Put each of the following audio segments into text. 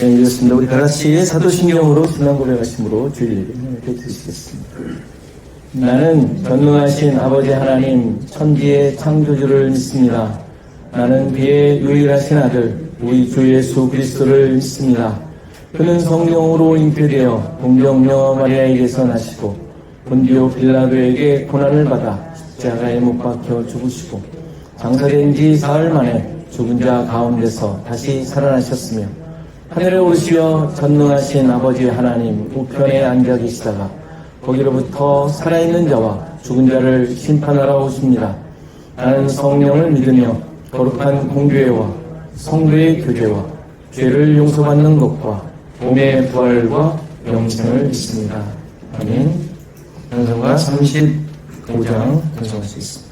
읽었습니다. 우리 다 같이 사도신경으로 신앙 고백하심으로 주일 예배 드리시겠습니다. 나는 전능하신 아버지 하나님 천지의 창조주를 믿습니다. 나는 그의 유일하신 아들 우리 주 예수 그리스도를 믿습니다. 그는 성령으로 잉태되어 동정녀 마리아에게서 나시고 본디오 빌라도에게 고난을 받아 십자가에 못 박혀 죽으시고 장사된 지 사흘 만에 죽은 자 가운데서 다시 살아나셨으며 하늘에 오르시어 전능하신 아버지 하나님 우편에 앉아 계시다가 거기로부터 살아있는 자와 죽은 자를 심판하러 오십니다. 나는 성령을 믿으며 거룩한 공교회와 성도의 교제와 죄를 용서받는 것과 몸의 부활과 영생을 믿습니다. 아멘. 찬송가 35장 찬송할 수 있습니다.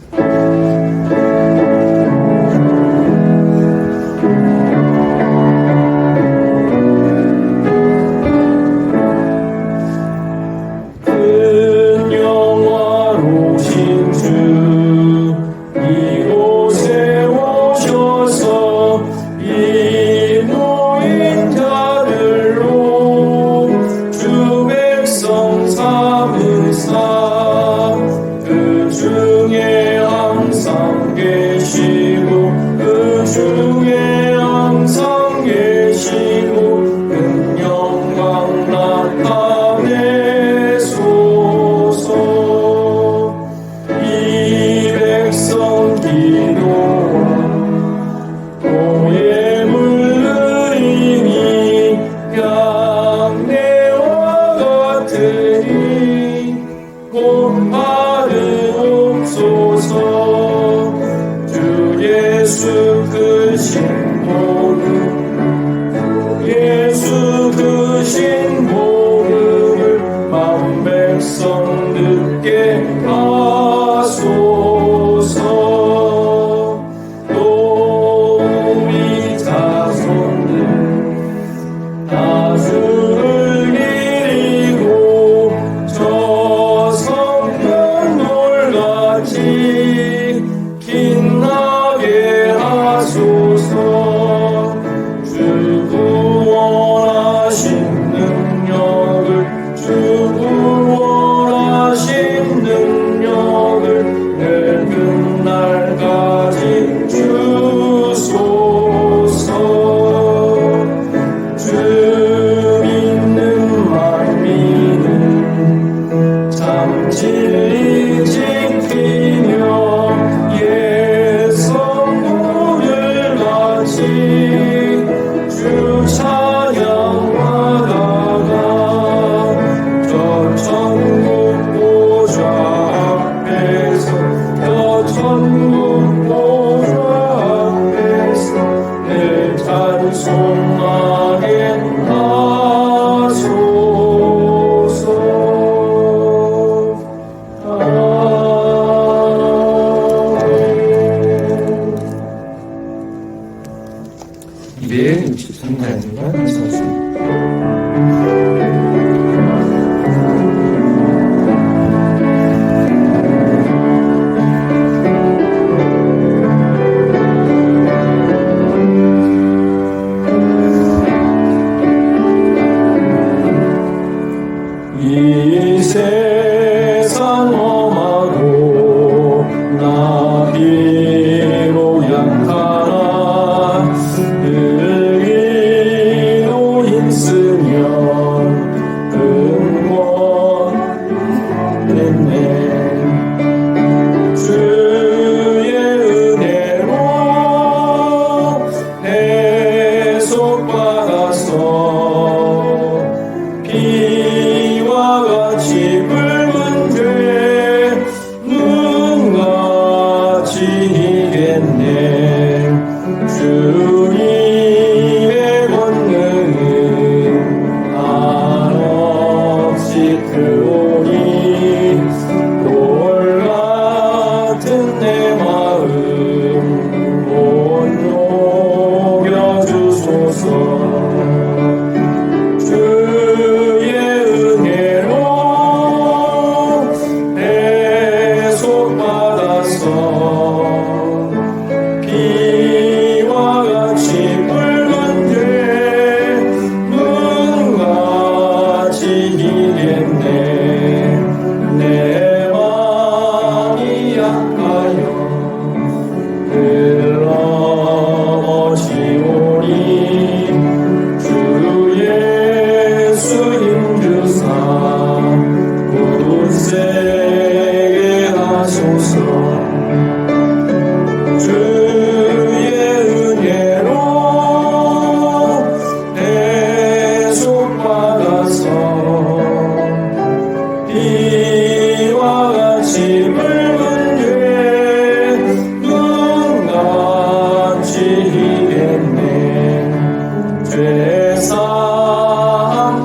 세상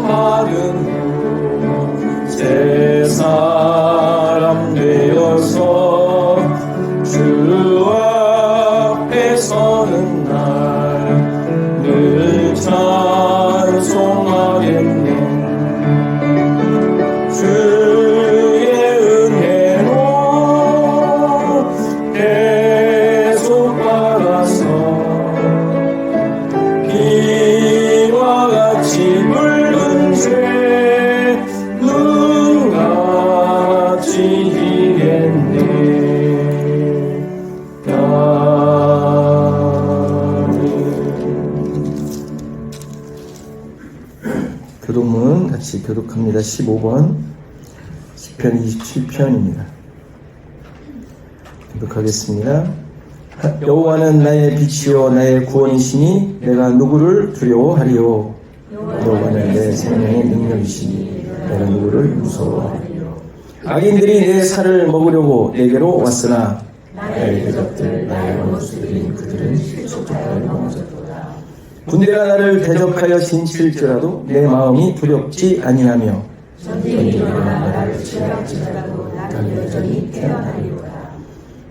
받은 후 새 사람 되어서 주 앞에 서는 날 늘 찬송하겠네. 주의 은혜로 계속 받아서 비와 같이 묽은 죄 눈같이 희겠네. 교독문 같이 교독합니다. 15번 시편 27편입니다. 교독하겠습니다. 여호와는 나의 빛이요 나의 구원이시니 내가 누구를 두려워하리요. 여호와는 내 생명의 능력이시니 내가 누구를 무서워하리요. 악인들이 내 살을 먹으려고 내게로 왔으나 나의 대적들 나의 원수들인 그들은 실족하여 넘어졌도다. 군대가 나를 대적하여 진칠지라도 내 마음이 두렵지 아니하며 전쟁이 나를 치랄지라도 나는 여전히 깨어나리로다.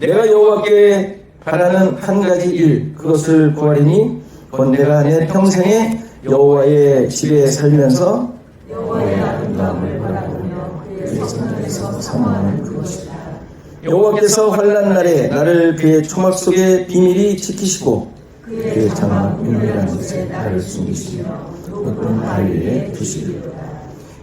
내가 여호와께 바라는 한 가지 일 그것을 구하리니 곧 내가 내 평생에 여호와의 집에 살면서 여호와의 아름다움을 바라보며 그의 성전에서 사모하는 그것이다. 여호와께서 환난 날에 나를 그의 초막 속에 비밀히 지키시고 그의 장막 은밀한 곳에 나를 숨기시며 높은 발 위에 두시리로다.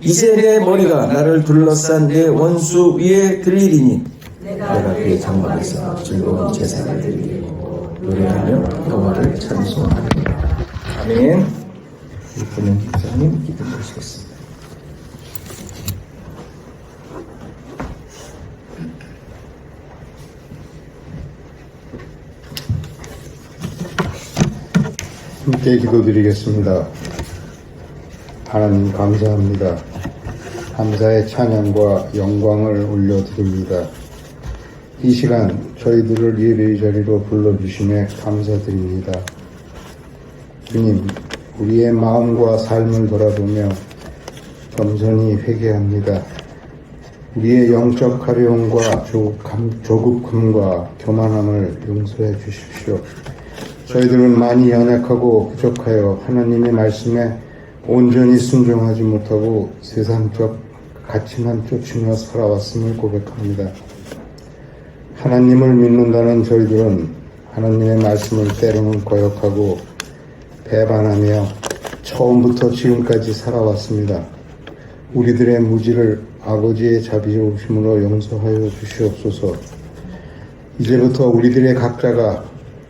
이제 내 머리가 나를 둘러싼 내 원수 위에 들리리니 내가 그의 장막에서 즐거운 제사를 드리고 노래하며 여호와를 찬송하리라. 아멘. 이분은 기자님 기도 드리시겠습니다. 함께 기도드리겠습니다. 하나님 감사합니다. 감사의 찬양과 영광을 올려드립니다. 이 시간 저희들을 예배의 자리로 불러주심에 감사드립니다. 주님, 우리의 마음과 삶을 돌아보며 겸손히 회개합니다. 우리의 영적 가려움과 조급함과 교만함을 용서해 주십시오. 저희들은 많이 연약하고 부족하여 하나님의 말씀에 온전히 순종하지 못하고 세상적 가치만 쫓으며 살아왔음을 고백합니다. 하나님을 믿는다는 저희들은 하나님의 말씀을 때로는 거역하고 배반하며 처음부터 지금까지 살아왔습니다. 우리들의 무지를 아버지의 자비로우심으로 용서하여 주시옵소서. 이제부터 우리들의 각자가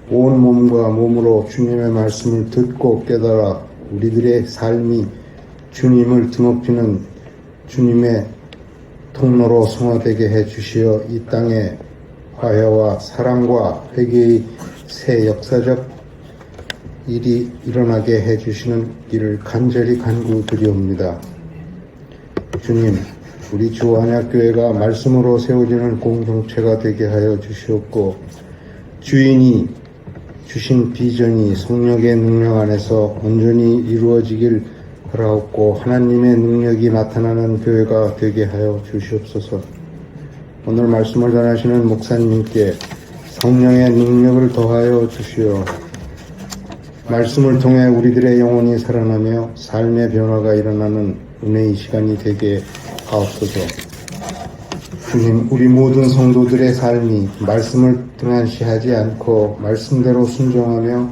온 몸과 몸으로 주님의 말씀을 듣고 깨달아 우리들의 삶이 주님을 드높이는 주님의 통로로 성화되게 해주시어 이 땅에 화해와 사랑과 회개의 새 역사적 일이 일어나게 해주시는 일을 간절히 간구드리옵니다. 주님, 우리 주안약교회가 말씀으로 세워지는 공동체가 되게 하여 주시옵고 주인이 주신 비전이 성령의 능력 안에서 온전히 이루어지길 바라옵고 하나님의 능력이 나타나는 교회가 되게 하여 주시옵소서. 오늘 말씀을 전하시는 목사님께 성령의 능력을 더하여 주시어 말씀을 통해 우리들의 영혼이 살아나며 삶의 변화가 일어나는 은혜의 시간이 되게 하옵소서. 주님, 우리 모든 성도들의 삶이 말씀을 등한시하지 않고 말씀대로 순종하며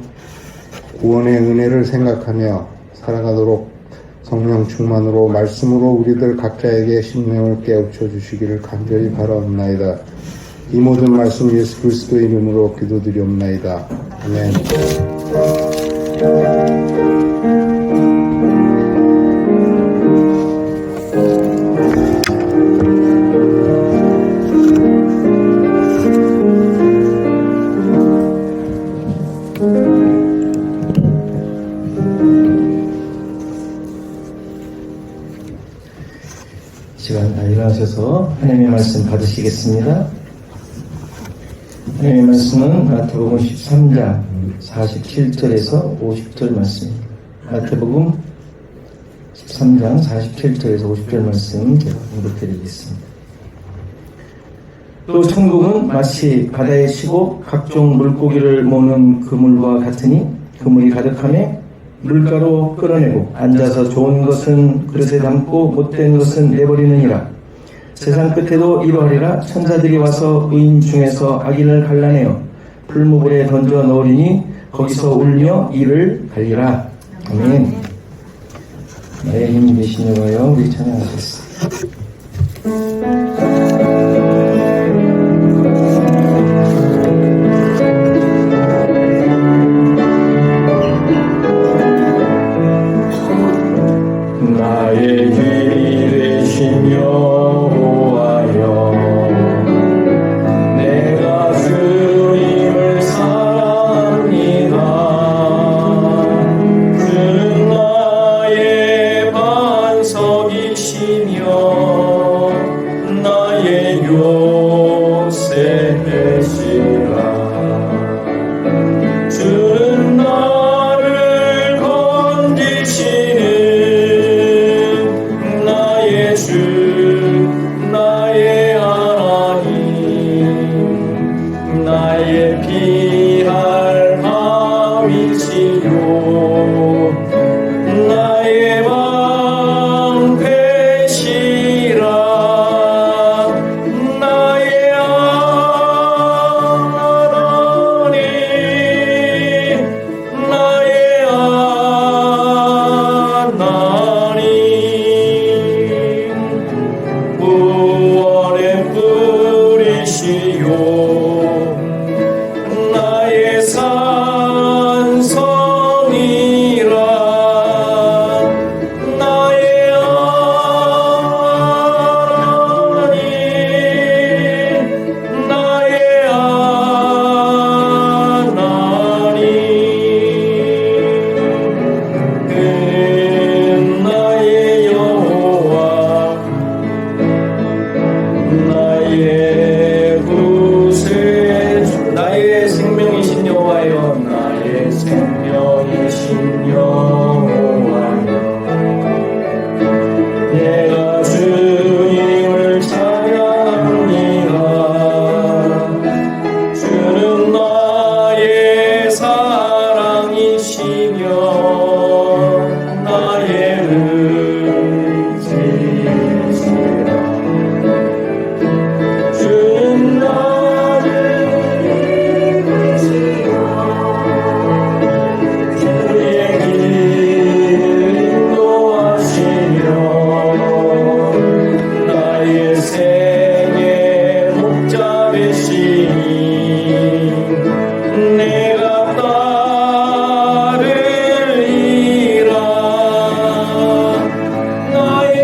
구원의 은혜를 생각하며 살아가도록 성령 충만으로 말씀으로 우리들 각자에게 심령을 깨우쳐 주시기를 간절히 바라옵나이다. 이 모든 말씀 예수 그리스도의 이름으로 기도드리옵나이다. 아멘. 시간 다 일어나셔서 하나님의 말씀 받으시겠습니다. 하나님의 말씀은 마태복음 13장 47절에서 50절 말씀입니다. 마태복음 13장 47절에서 50절 말씀 제가 공독해드리겠습니다. 또 천국은 마치 바다에 치고 각종 물고기를 모는 그물과 같으니 그물이 가득하며 물가로 끌어내고 앉아서 좋은 것은 그릇에 담고 못된 것은 내버리느니라. 세상 끝에도 이러하리라. 천사들이 와서 의인 중에서 악인을 갈라내어 불무불에 던져 넣으리니 거기서 울며 이를 갈리라. 아멘. 나의 힘 되신 여호와여, 우리 찬양하겠습니다. 나의 힘이 되신 여호와여, 내가 주님을 사랑합니다. 주는 나의 반석이시며 나의 요새 되시라. 주는 나를 건지시는 나의 주, 나의 하나님, 나의 피할 바위시요 나의 방패시라. 나의 하나님, 나의 하나님, 구원의 뿌리시요 나의 산성이라. 나의 하나님, 나의 하나님, 그는 나의 여호와, 나의 구세주, 나의 생명이신 여호와여, 나의 생명이신 여호와여, 내가 주님을 찬양합니다. 주는 나의 사랑이시며 나의 의지시라. 주는 나를 이끄시며 주의 길 인도하시며 나의 생의 목자 되시니 내가 따르리라. 나의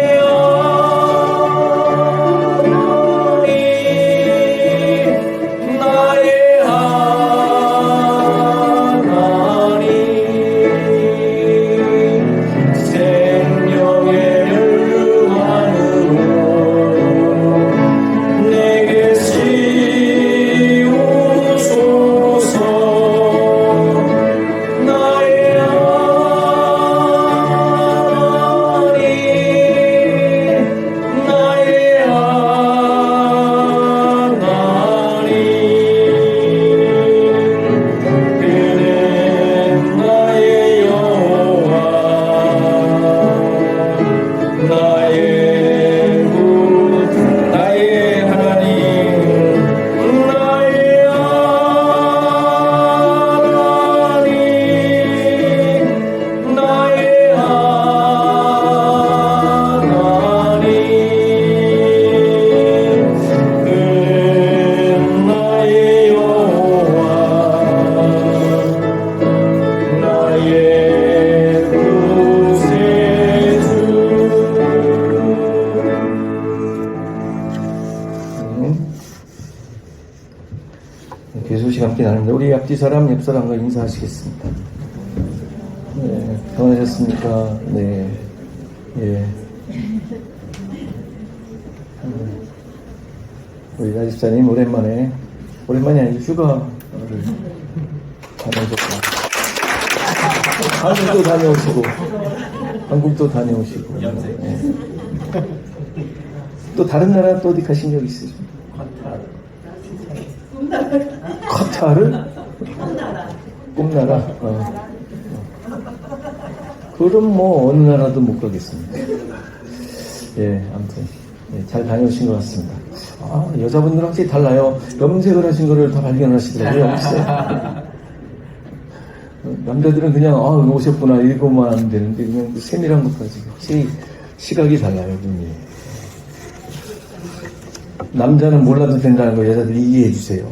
하나님, 나의 하나님, 생명의 혈루만으로 내게 씌우소서. 나의 하나님, 나의 하나님, 그는 나의 여호와, 나의 구, 나의 하나님, 나의 하나님, 나의 하나님, 그는 나의 여호와, 나의 구세주. 계속 함께 나누는데 우리 앞뒤 사람, 옆 사람과 인사하시겠습니다. 네, 편하셨습니까? 네, 예. 우리 나집사님 오랜만이 아니고 휴가를 다녀오셨다. 다음에 또 다녀오시고 한국도 다녀오시고. 예. 또 다른 나라 또 어디 가신 적 있으십니까? 카타르? 꿈나라? 그럼 뭐 어느 나라도 못 가겠습니다. 예, 아무튼 예, 잘 다녀오신 것 같습니다. 아, 여자분들은 확실히 달라요. 염색을 하신 거를 다 발견하시더라고요. 남자들은 그냥 오셨구나 읽고만 하면 되는데 그냥 그 세밀한 것까지 확실히 시각이 달라요. 눈이. 남자는 몰라도 된다는 거 여자들이 이해해 주세요.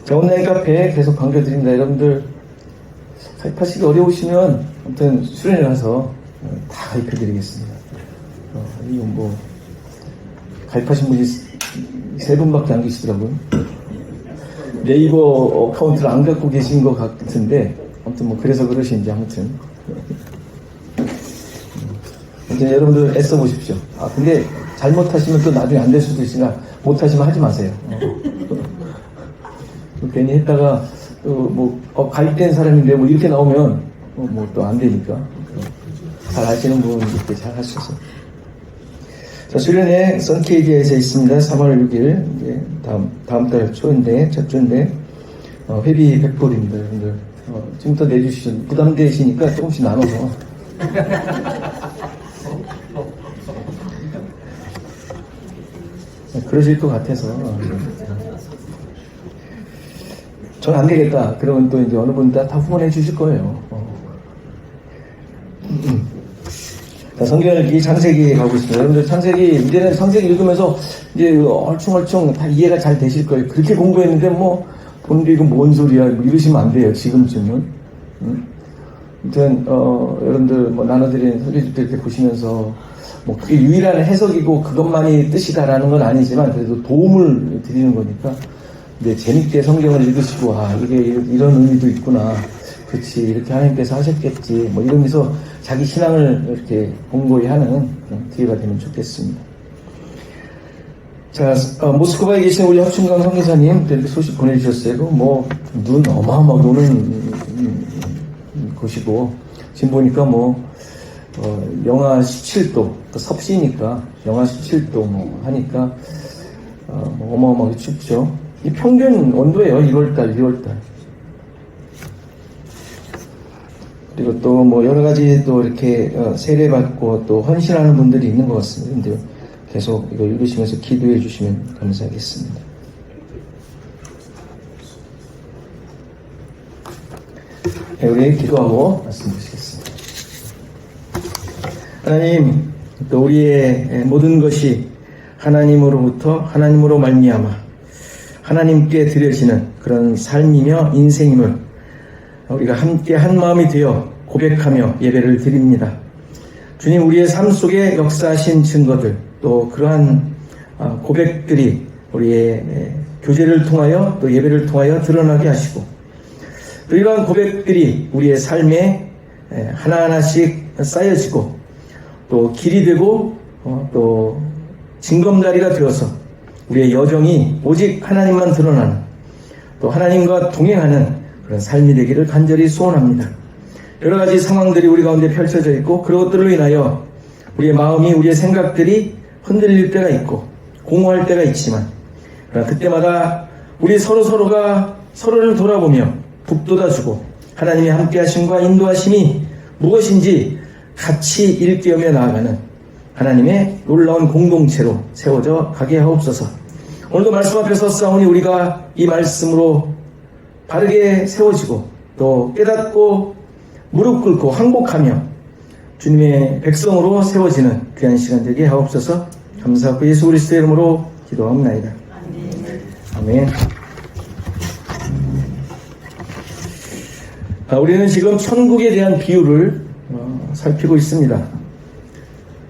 자, 온라인 카페 계속 반겨드립니다. 여러분들 가입하시기 어려우시면 아무튼 수련회 가서 다 가입해드리겠습니다. 이거 뭐 가입하신 분이 3분밖에 안 계시더라고요. 네이버 어카운트를 안 갖고 계신 것 같은데 아무튼 뭐 그래서 그러신지 아무튼 여러분들 애써 보십시오. 근데 잘못하시면 또 나중에 안 될 수도 있으니까 못하시면 하지 마세요. 괜히 했다가 가입된 사람인데 뭐 이렇게 나오면 뭐 또 안 되니까 잘 아시는 분 이렇게 잘 하셔서. 자, 수련회 선케이지에서 있습니다. 3월 6일 이제 다음 달 초인데 첫 주인데 회비 100불입니다. 여러분들 지금부터 내주시죠. 부담되시니까 조금씩 나눠서. 그러실 것 같아서. 전 안 되겠다. 그러면 또 이제 어느 분 다 후원해 주실 거예요. 자, 성경 읽기 창세기 가고 있습니다. 여러분들 이제는 창세기 읽으면서 이제 얼충얼충 다 이해가 잘 되실 거예요. 그렇게 공부했는데 본데 이거 뭔 소리야. 이러시면 안 돼요. 지금쯤은. 아무튼, 여러분들 나눠드린 설교집 때 이렇게 보시면서 그게 유일한 해석이고 그것만이 뜻이다라는 건 아니지만 그래도 도움을 드리는 거니까 근데 재밌게 성경을 읽으시고 이게 이런 의미도 있구나. 그렇지, 이렇게 하나님께서 하셨겠지, 이러면서 자기 신앙을 이렇게 공고히 하는 그런 기회가 되면 좋겠습니다. 자, 모스크바에 계신 우리 합충강 선교사님, 이렇게 소식 보내주셨어요. 눈 어마어마하게 오는 곳이고, 지금 보니까 영하 17도, 섭씨니까, 영하 17도 하니까, 어마어마하게 춥죠. 이 평균 온도예요, 1월달. 그리고 또 여러 가지 또 이렇게 세례받고 또 헌신하는 분들이 있는 것 같습니다. 근데 계속 이거 읽으시면서 기도해 주시면 감사하겠습니다. 네, 우리 기도하고 말씀 드리겠습니다. 하나님, 또 우리의 모든 것이 하나님으로부터 하나님으로 말미암아 하나님께 드려지는 그런 삶이며 인생임을 우리가 함께 한 마음이 되어 고백하며 예배를 드립니다. 주님, 우리의 삶 속에 역사하신 증거들, 또 그러한 고백들이 우리의 교제를 통하여 또 예배를 통하여 드러나게 하시고, 또 이러한 고백들이 우리의 삶에 하나하나씩 쌓여지고 또 길이 되고 또 징검다리가 되어서 우리의 여정이 오직 하나님만 드러나는, 또 하나님과 동행하는 그런 삶이 되기를 간절히 소원합니다. 여러 가지 상황들이 우리 가운데 펼쳐져 있고 그것들로 인하여 우리의 마음이, 우리의 생각들이 흔들릴 때가 있고 공허할 때가 있지만, 그러나 그때마다 우리 서로가 서로를 돌아보며 북돋아주고 하나님의 함께하심과 인도하심이 무엇인지 같이 일깨우며 나아가는 하나님의 놀라운 공동체로 세워져 가게 하옵소서. 오늘도 말씀 앞에 섰사오니 우리가 이 말씀으로 바르게 세워지고 또 깨닫고 무릎 꿇고 항복하며 주님의 백성으로 세워지는 귀한 시간 되게 하옵소서. 감사하고 예수 그리스도의 이름으로 기도하옵나이다. 아멘. 우리는 지금 천국에 대한 비유를 살피고 있습니다.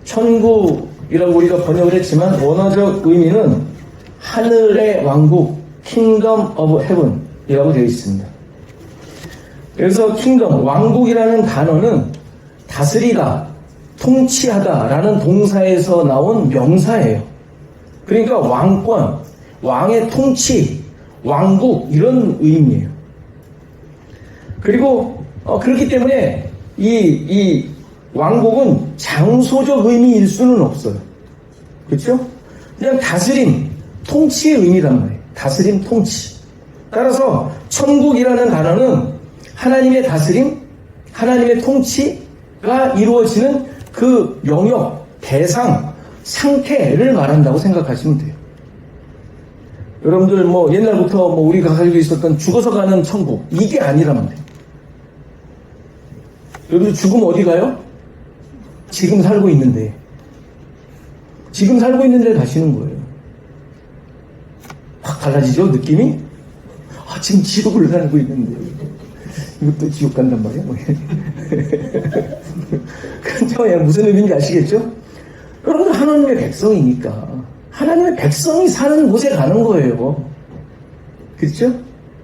천국이라고 우리가 번역을 했지만 원어적 의미는 하늘의 왕국, Kingdom of Heaven 이라고 되어 있습니다. 그래서 킹덤, 왕국이라는 단어는 다스리다, 통치하다라는 동사에서 나온 명사예요. 그러니까 왕권, 왕의 통치, 왕국 이런 의미예요. 그리고 그렇기 때문에 이 왕국은 장소적 의미일 수는 없어요. 그렇죠? 그냥 다스림, 통치의 의미란 말이에요. 다스림, 통치. 따라서 천국이라는 단어는 하나님의 다스림, 하나님의 통치가 이루어지는 그 영역, 대상, 상태를 말한다고 생각하시면 돼요. 여러분들 옛날부터 우리가 가지고 있었던 죽어서 가는 천국, 이게 아니란 말이에요. 여러분들 죽으면 어디 가요? 지금 살고 있는데. 지금 살고 있는 데 가시는 거예요. 확 달라지죠, 느낌이? 지금 지옥을 살고 있는데. 이것도 지옥 간단 말이야? 그렇죠? 무슨 의미인지 아시겠죠? 여러분들 하나님의 백성이니까. 하나님의 백성이 사는 곳에 가는 거예요. 그렇죠?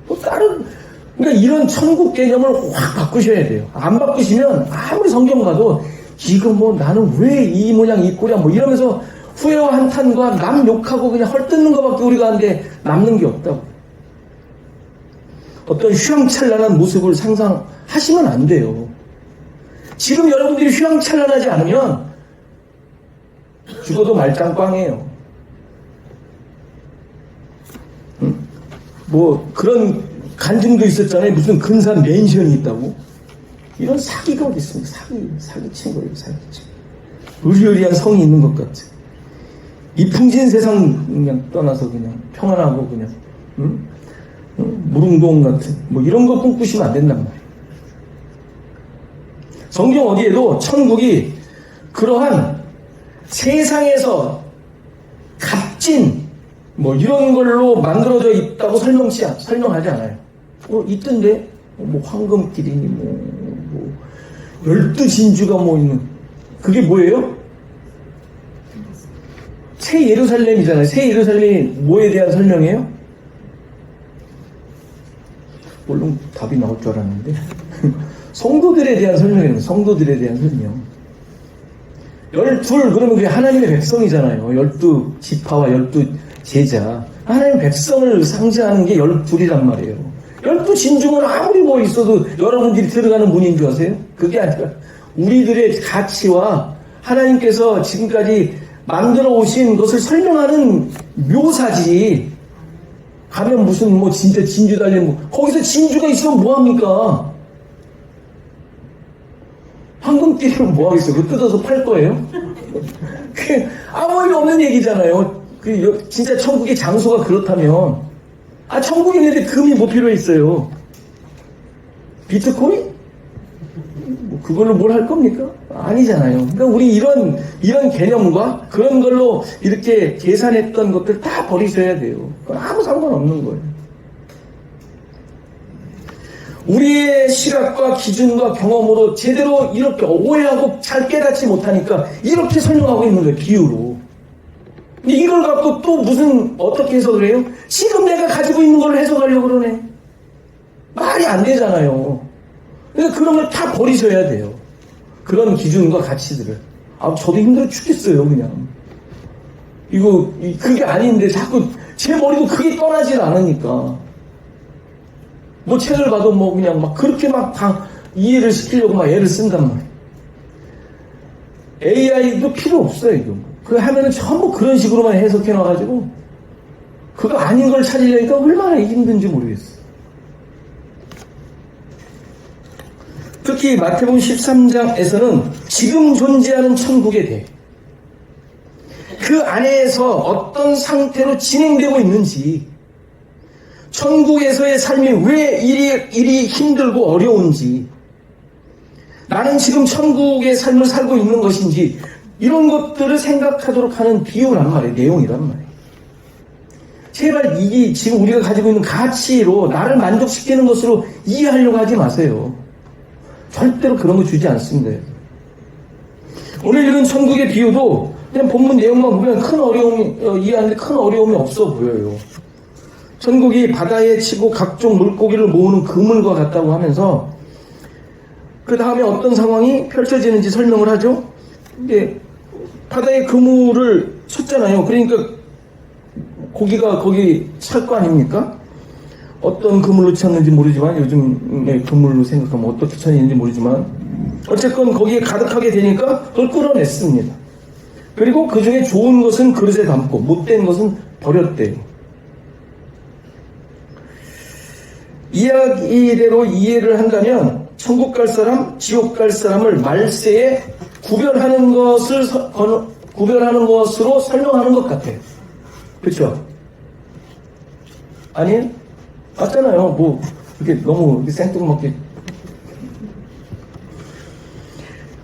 그러니까 이런 천국 개념을 확 바꾸셔야 돼요. 안 바꾸시면 아무리 성경 가도 이거 나는 왜 이 모양 이 꼴이야 이러면서 후회와 한탄과 남 욕하고 그냥 헐뜯는 것밖에 우리가 하는데 남는 게 없다고. 어떤 휘황찬란한 모습을 상상하시면 안 돼요. 지금 여러분들이 휘황찬란하지 않으면 죽어도 말짱꽝이에요. 그런 간증도 있었잖아요. 무슨 근사 맨션이 있다고. 이런 사기가 어디 있습니까? 사기친 거예요, 사기친. 의리의리한 성이 있는 것 같아. 이 풍진 세상 그냥 떠나서 그냥 평안하고 그냥, 무릉도원 같은, 이런 거 꿈꾸시면 안 된단 말이에요. 성경 어디에도 천국이 그러한 세상에서 값진, 이런 걸로 만들어져 있다고 설명하지 않아요. 있던데, 황금길이니, 12진주가 있는. 그게 뭐예요? 새 예루살렘이잖아요. 새 예루살렘이 뭐에 대한 설명이에요? 물론 답이 나올 줄 알았는데. 성도들에 대한 설명이에요. 성도들에 대한 설명. 12, 그러면 그게 하나님의 백성이잖아요. 12지파와 12제자. 하나님의 백성을 상징하는 게 12이란 말이에요. 12진중은 아무리 있어도 여러분들이 들어가는 문인 줄 아세요? 그게 아니라 우리들의 가치와 하나님께서 지금까지 만들어 오신 것을 설명하는 묘사지. 가면 무슨 진짜 진주 달린 거기서 진주가 있으면 뭐합니까? 황금띠리는 뭐하겠어요? 그거 뜯어서 팔 거예요? 아무 의미 없는 얘기잖아요. 진짜 천국의 장소가 그렇다면. 천국에 있는데 금이 뭐 필요했어요? 비트코인? 그걸로 뭘 할 겁니까? 아니잖아요. 그러니까 우리 이런 개념과 그런 걸로 이렇게 계산했던 것들 다 버리셔야 돼요. 그건 아무 상관없는 거예요. 우리의 시각과 기준과 경험으로 제대로 이렇게 오해하고 잘 깨닫지 못하니까 이렇게 설명하고 있는 거예요. 비유로. 근데 이걸 갖고 또 어떻게 해석을 해요? 지금 내가 가지고 있는 걸로 해석하려고 그러네. 말이 안 되잖아요. 그러니까 그런 걸 다 버리셔야 돼요. 그런 기준과 가치들을. 저도 힘들어 죽겠어요, 그냥. 그게 아닌데 자꾸 제 머리도 그게 떠나질 않으니까. 책을 봐도 그냥 그렇게 다 이해를 시키려고 애를 쓴단 말이에요. AI도 필요 없어요, 이거. 그거 하면은 전부 그런 식으로만 해석해놔가지고, 그거 아닌 걸 찾으려니까 얼마나 힘든지 모르겠어요. 특히 마태복음 13장에서는 지금 존재하는 천국에 대해 그 안에서 어떤 상태로 진행되고 있는지, 천국에서의 삶이 왜 이리 힘들고 어려운지, 나는 지금 천국의 삶을 살고 있는 것인지, 이런 것들을 생각하도록 하는 비유란 말이에요. 내용이란 말이에요. 제발 이게 지금 우리가 가지고 있는 가치로 나를 만족시키는 것으로 이해하려고 하지 마세요. 절대로 그런 거 주지 않습니다. 오늘 읽은 천국의 비유도 그냥 본문 내용만 보면 이해하는데 큰 어려움이 없어 보여요. 천국이 바다에 치고 각종 물고기를 모으는 그물과 같다고 하면서 그 다음에 어떤 상황이 펼쳐지는지 설명을 하죠. 이제 바다에 그물을 쳤잖아요. 그러니까 고기가 거기 찰 거 아닙니까? 어떤 그물로 쳤는지 모르지만, 요즘의 그물로 생각하면 어떻게 쳤는지 모르지만, 어쨌건 거기에 가득하게 되니까 그걸 끌어냈습니다. 그리고 그 중에 좋은 것은 그릇에 담고 못된 것은 버렸대요. 이야기대로 이해를 한다면 천국 갈 사람, 지옥 갈 사람을 말세에 구별하는 것으로 설명하는 것 같아요. 그렇죠? 아니, 맞잖아요. 뭐 이렇게 너무 이렇게 생뚱맞게.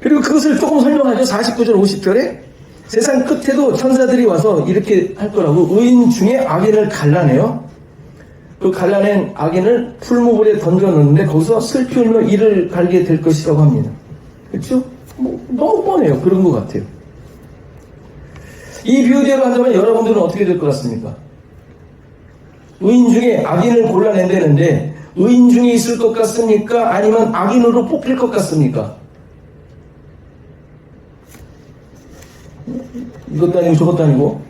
그리고 그것을 조금 설명하죠. 49절 50절에 세상 끝에도 천사들이 와서 이렇게 할 거라고. 의인 중에 악인을 갈라내요. 그 갈라낸 악인을 풀무불에 던져놓는데 거기서 슬피 울며 이를 갈게 될 것이라고 합니다. 그렇죠? 뭐 너무 뻔해요. 그런 것 같아요. 이 비유대로 한다면 여러분들은 어떻게 될 것 같습니까? 의인 중에 악인을 골라낸다는데 의인 중에 있을 것 같습니까? 아니면 악인으로 뽑힐 것 같습니까? 이것도 아니고 저것도 아니고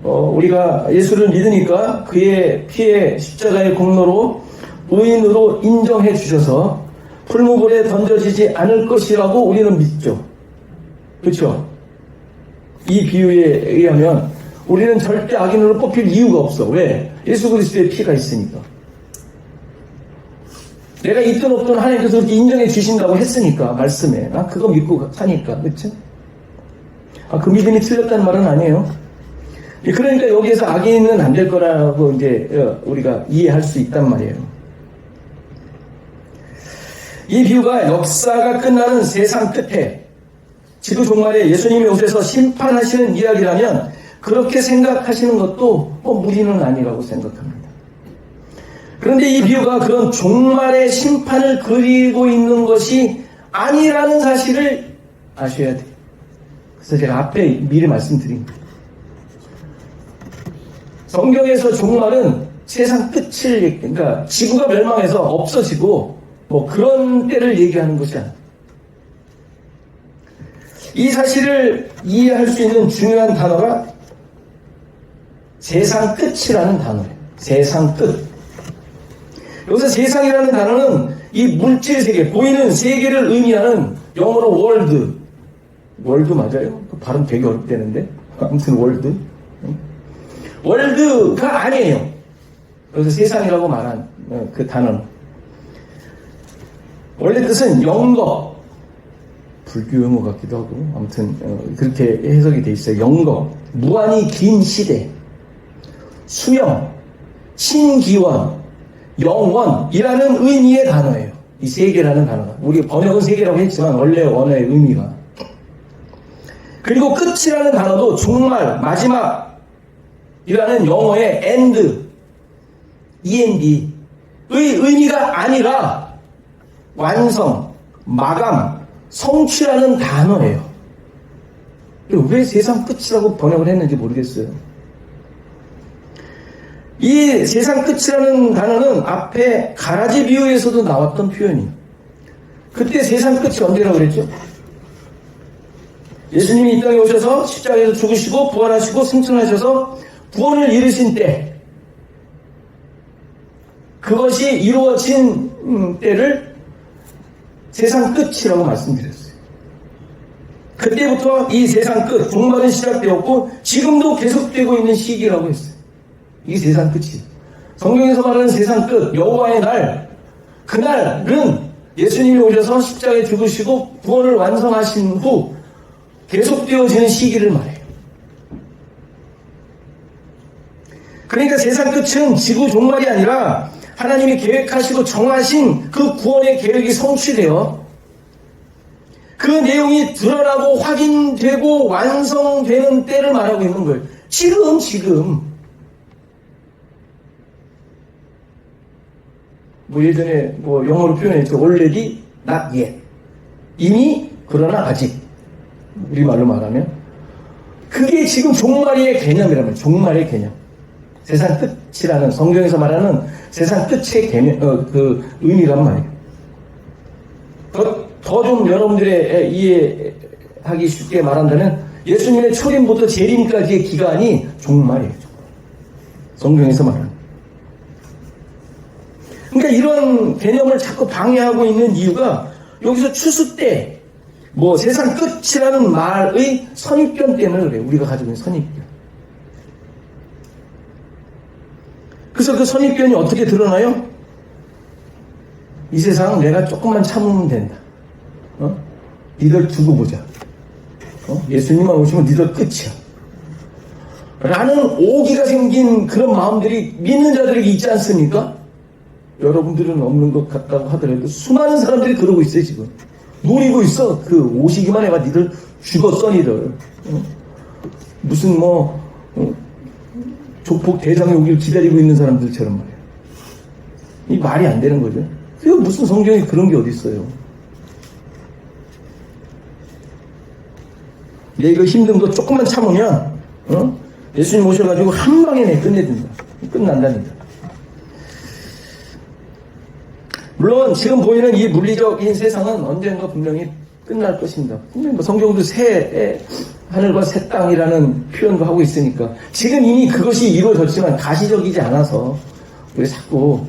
우리가 예수를 믿으니까 그의 피에 십자가의 공로로 의인으로 인정해 주셔서 풀무불에 던져지지 않을 것이라고 우리는 믿죠. 그렇죠? 이 비유에 의하면 우리는 절대 악인으로 뽑힐 이유가 없어. 왜? 예수 그리스도의 피가 있으니까. 내가 있든 없든 하나님께서 그렇게 인정해 주신다고 했으니까, 말씀에. 난 그거 믿고 사니까. 그렇죠? 그 믿음이 틀렸다는 말은 아니에요. 그러니까 여기에서 악인은 안 될 거라고 이제 우리가 이해할 수 있단 말이에요. 이 비유가 역사가 끝나는 세상 끝에 지구 종말에 예수님이 오셔서 심판하시는 이야기라면 그렇게 생각하시는 것도 무리는 아니라고 생각합니다. 그런데 이 비유가 그런 종말의 심판을 그리고 있는 것이 아니라는 사실을 아셔야 돼요. 그래서 제가 앞에 미리 말씀드립니다. 성경에서 종말은 세상 끝을, 그러니까 지구가 멸망해서 없어지고 뭐 그런 때를 얘기하는 것이 아니에요. 이 사실을 이해할 수 있는 중요한 단어가 세상 끝이라는 단어예요. 세상 끝. 여기서 세상이라는 단어는 이 물질 세계, 보이는 세계를 의미하는 영어로 월드. 월드 맞아요? 발음 되게 어렵다는데. 아무튼 월드. 월드가 아니에요. 여기서 세상이라고 말한 그 단어는. 원래 뜻은 영거. 불교 용어 같기도 하고, 아무튼 그렇게 해석이 돼 있어요. 영거, 무한히 긴 시대, 수명, 신기원, 영원이라는 의미의 단어예요. 이 세계라는 단어가. 우리 번역은 세계라고 했지만 원래 원어의 의미가. 그리고 끝이라는 단어도 종말, 마지막이라는 영어의 end, END의 의미가 아니라 완성, 마감, 성취라는 단어예요. 왜 세상 끝이라고 번역을 했는지 모르겠어요. 이 세상 끝이라는 단어는 앞에 가라지 비유에서도 나왔던 표현이에요. 그때 세상 끝이 언제라고 그랬죠? 예수님이 이 땅에 오셔서 십자가에서 죽으시고 부활하시고 승천하셔서 구원을 이루신 때, 그것이 이루어진 때를 세상 끝이라고 말씀드렸어요. 그때부터 이 세상 끝, 종말은 시작되었고 지금도 계속되고 있는 시기라고 했어요. 이게 세상 끝이에요. 성경에서 말하는 세상 끝, 여호와의 날, 그날은 예수님이 오셔서 십자가에 죽으시고 구원을 완성하신 후 계속되어지는 시기를 말해요. 그러니까 세상 끝은 지구 종말이 아니라 하나님이 계획하시고 정하신 그 구원의 계획이 성취되어 그 내용이 드러나고 확인되고 완성되는 때를 말하고 있는 거예요. 지금. 예전에 영어로 표현했죠. already, not yet. 이미, 그러나 아직. 우리말로 말하면. 그게 지금 종말의 개념이라면, 종말의 개념. 세상 끝이라는, 성경에서 말하는 세상 끝의 개념, 그 의미란 말이에요. 더 좀 여러분들의 이해하기 쉽게 말한다면, 예수님의 초림부터 재림까지의 기간이 종말이에요. 성경에서 말하는. 그러니까 이런 개념을 자꾸 방해하고 있는 이유가 여기서 추수 때, 뭐 세상 끝이라는 말의 선입견 때문에 그래요. 우리가 가지고 있는 선입견. 그래서 그 선입견이 어떻게 드러나요? 이 세상 내가 조금만 참으면 된다. 니들 두고 보자. 예수님만 오시면 니들 끝이야. 라는 오기가 생긴 그런 마음들이 믿는 자들에게 있지 않습니까? 여러분들은 없는 것 같다고 하더라도 수많은 사람들이 그러고 있어요, 지금. 노리고 있어. 그 오시기만 해봐. 니들 죽었어, 니들. 무슨 조폭 대장이 오길 기다리고 있는 사람들처럼 말이야. 이 말이 안 되는 거죠. 그 무슨 성경에 그런 게 어디 있어요? 내 이거 힘든 거 조금만 참으면 예수님 오셔가지고 한 방에 내 끝내준다. 끝난다니까. 물론 지금 보이는 이 물리적인 세상은 언젠가 분명히 끝날 것입니다. 분명히 뭐 성경도 새 하늘과 새 땅이라는 표현도 하고 있으니까 지금 이미 그것이 이루어졌지만 가시적이지 않아서 우리 자꾸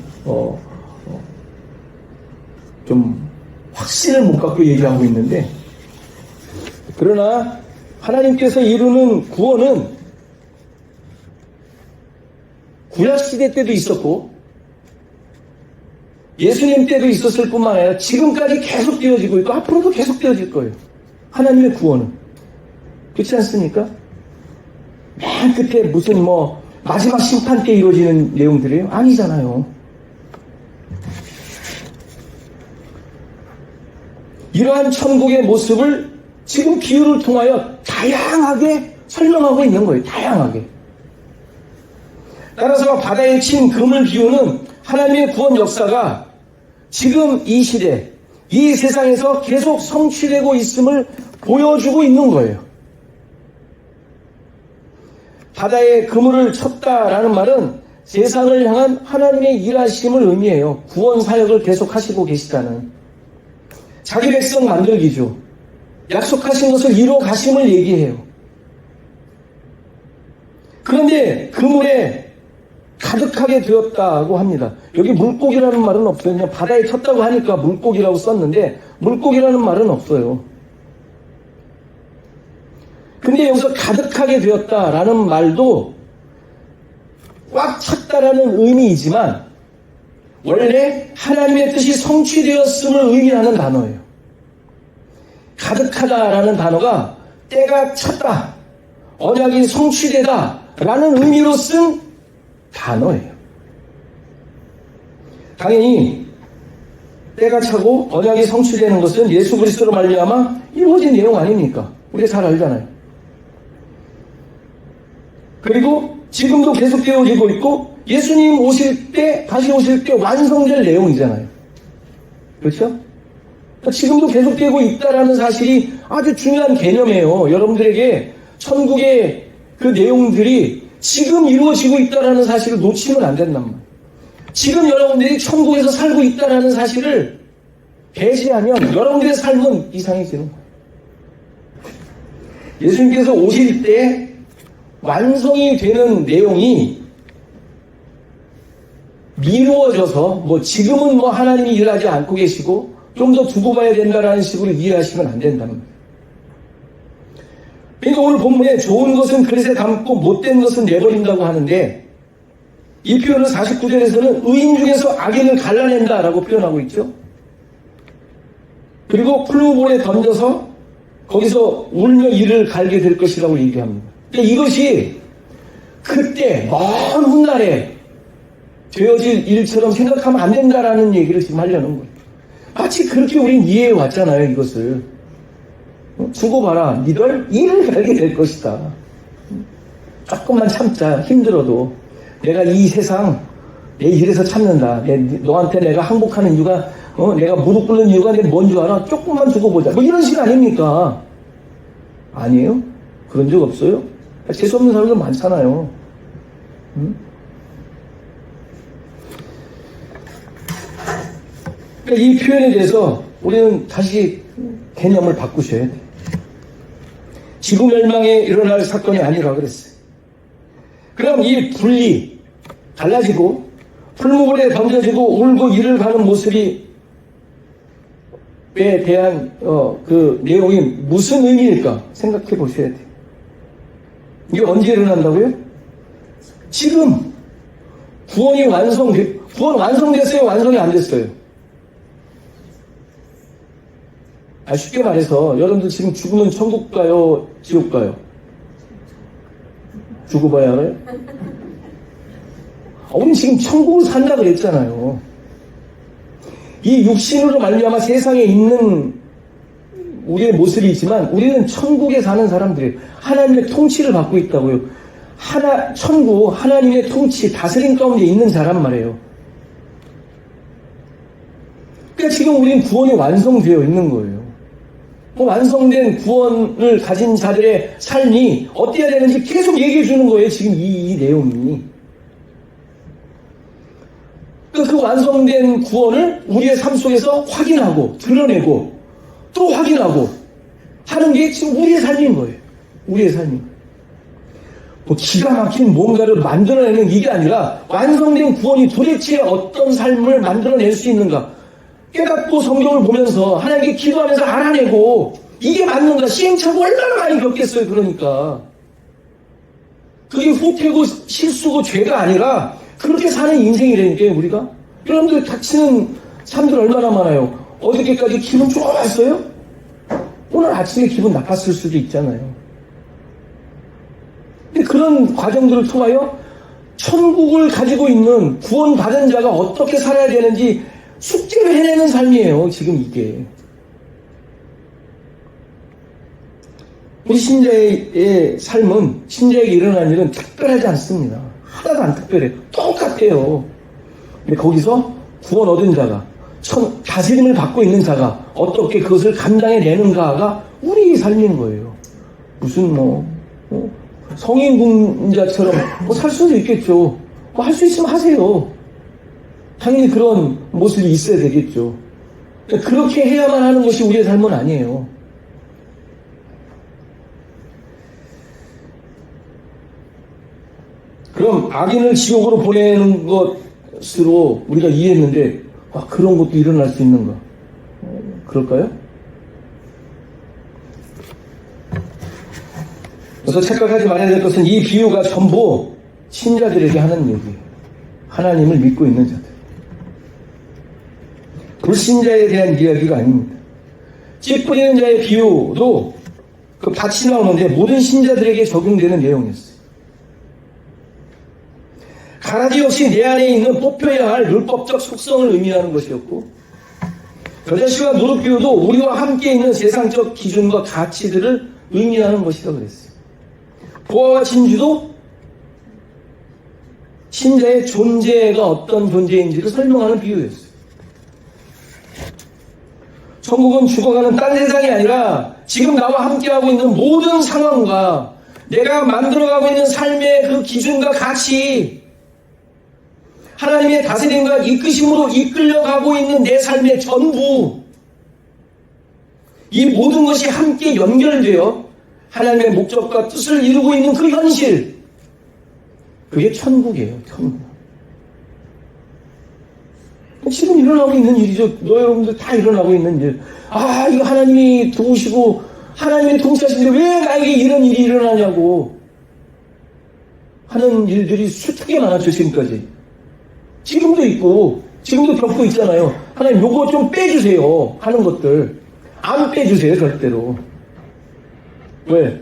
좀 확신을 못 갖고 얘기하고 있는데, 그러나 하나님께서 이루는 구원은 구약시대 때도 있었고 예수님 때도 있었을 뿐만 아니라 지금까지 계속 되어지고 있고 앞으로도 계속 되어질 거예요. 하나님의 구원은. 그렇지 않습니까? 맨 끝에 무슨 마지막 심판 때 이루어지는 내용들이에요? 아니잖아요. 이러한 천국의 모습을 지금 비유를 통하여 다양하게 설명하고 있는 거예요. 다양하게. 따라서 바다에 친 금을 비우는 하나님의 구원 역사가 지금 이 시대, 이 세상에서 계속 성취되고 있음을 보여주고 있는 거예요. 바다에 그물을 쳤다라는 말은 세상을 향한 하나님의 일하심을 의미해요. 구원 사역을 계속 하시고 계시다는. 자기 백성 만들기죠. 약속하신 것을 이루어 가심을 얘기해요. 그런데 그물에 가득하게 되었다고 합니다. 여기 물고기라는 말은 없어요. 그냥 바다에 쳤다고 하니까 물고기라고 썼는데 물고기라는 말은 없어요. 근데 여기서 가득하게 되었다라는 말도 꽉 찼다라는 의미이지만 원래 하나님의 뜻이 성취되었음을 의미하는 단어예요. 가득하다라는 단어가 때가 찼다, 언약이 성취되다라는 의미로 쓴 단어예요. 당연히 때가 차고 언약이 성취되는 것은 예수 그리스도로 말미암아 이루어진 내용 아닙니까? 우리가 잘 알잖아요. 그리고 지금도 계속 되어지고 있고 예수님 오실 때, 다시 오실 때 완성될 내용이잖아요. 그렇죠? 지금도 계속되고 있다라는 사실이 아주 중요한 개념이에요. 여러분들에게 천국의 그 내용들이 지금 이루어지고 있다라는 사실을 놓치면 안 된단 말이에요. 지금 여러분들이 천국에서 살고 있다라는 사실을 배제하면 여러분들의 삶은 이상해지는 거예요. 예수님께서 오실 때 완성이 되는 내용이 미루어져서 지금은 하나님이 일하지 않고 계시고 좀 더 두고 봐야 된다라는 식으로 이해하시면 안 된다는 거예요. 그러니까 오늘 본문에 좋은 것은 그릇에 담고 못된 것은 내버린다고 하는데 이 표현은 49절에서는 의인 중에서 악인을 갈라낸다라고 표현하고 있죠. 그리고 풀무볼에 던져서 거기서 울며 이를 갈게 될 것이라고 얘기합니다. 그러니까 이것이 그때 먼 훗날에 되어질 일처럼 생각하면 안 된다라는 얘기를 지금 하려는 거예요. 마치 그렇게 우린 이해해 왔잖아요, 이것을. 두고 봐라. 니들 이를 갈게 될 것이다. 조금만 참자. 힘들어도. 내가 이 세상, 내 일에서 참는다. 너한테 내가 항복하는 이유가, 내가 무릎 꿇는 이유가 내가 뭔 줄 알아? 조금만 두고 보자. 이런 식 아닙니까? 아니에요? 그런 적 없어요? 재수없는 사람들 많잖아요. 그러니까 이 표현에 대해서 우리는 다시 개념을 바꾸셔야 돼요. 지구 멸망에 일어날 사건이 아니라 그랬어요. 그럼 이 분리, 갈라지고 풀무불에 던져지고 울고 이를 가는 모습에 대한 그 내용이 무슨 의미일까 생각해 보셔야 돼요. 이게 언제 일어난다고요? 지금 구원 완성됐어요? 완성이 안 됐어요? 쉽게 말해서 여러분들 지금 죽으면 천국 가요? 지옥 가요? 죽어봐야 알아요? 우리는 지금 천국을 산다 그랬잖아요. 이 육신으로 말미암아 세상에 있는 우리의 모습이지만 우리는 천국에 사는 사람들이에요. 하나님의 통치를 받고 있다고요. 천국, 하나님의 통치, 다스림 가운데 있는 자란 말이에요. 그러니까 지금 우리는 구원이 완성되어 있는 거예요. 완성된 구원을 가진 자들의 삶이 어때야 되는지 계속 얘기해 주는 거예요. 지금 이 내용이. 그 완성된 구원을 우리의 삶 속에서 확인하고 드러내고 또 확인하고 하는 게 지금 우리의 삶인 거예요. 우리의 삶인 거예요. 기가 막힌 뭔가를 만들어내는 이게 아니라 완성된 구원이 도대체 어떤 삶을 만들어낼 수 있는가 깨닫고 성경을 보면서 하나님께 기도하면서 알아내고 이게 맞는가 시행착오 얼마나 많이 겪겠어요. 그러니까 그게 후퇴고 실수고 죄가 아니라 그렇게 사는 인생이라니까요. 우리가 여러분들 닥치는 삶들 얼마나 많아요. 어저께까지 기분 좋았어요? 오늘 아침에 기분 나빴을 수도 있잖아요. 근데 그런 과정들을 통하여 천국을 가지고 있는 구원받은 자가 어떻게 살아야 되는지 숙제를 해내는 삶이에요. 지금 이게. 우리 신자의 삶은, 신자에게 일어난 일은 특별하지 않습니다. 하나도 안 특별해요. 똑같아요. 근데 거기서 구원 얻은 자가, 다스림을 받고 있는 자가 어떻게 그것을 감당해내는가가 우리의 삶인 거예요. 무슨 성인군자처럼 살 수도 있겠죠. 할 수 있으면 하세요. 당연히 그런 모습이 있어야 되겠죠. 그렇게 해야만 하는 것이 우리의 삶은 아니에요. 그럼 악인을 지옥으로 보내는 것으로 우리가 이해했는데 그런 것도 일어날 수 있는가? 그럴까요? 그래서 착각하지 말아야 될 것은 이 비유가 전부 신자들에게 하는 얘기예요. 하나님을 믿고 있는 자들. 불신자에 대한 이야기가 아닙니다. 씨 뿌리는 자의 비유도 같이 나오는데 모든 신자들에게 적용되는 내용이었어요. 가라지 역시 내 안에 있는 뽑혀야 할 율법적 속성을 의미하는 것이었고 겨자씨와 누룩 비유도 우리와 함께 있는 세상적 기준과 가치들을 의미하는 것이라 그랬어요. 보화와 진주도 신자의 존재가 어떤 존재인지를 설명하는 비유였어요. 천국은 죽어가는 딴 세상이 아니라 지금 나와 함께하고 있는 모든 상황과 내가 만들어가고 있는 삶의 그 기준과 가치, 하나님의 다스림과 이끄심으로 이끌려가고 있는 내 삶의 전부, 이 모든 것이 함께 연결되어 하나님의 목적과 뜻을 이루고 있는 그 현실, 그게 천국이에요. 천국. 지금 일어나고 있는 일이죠. 여러분들 다 일어나고 있는 일. 이거 하나님이 도우시고 하나님의 통치하시는데 왜 나에게 이런 일이 일어나냐고 하는 일들이 수많게 많았죠. 지금까지. 지금도 있고 지금도 겪고 있잖아요. 하나님 요거 좀 빼주세요 하는 것들 안 빼주세요. 절대로. 왜?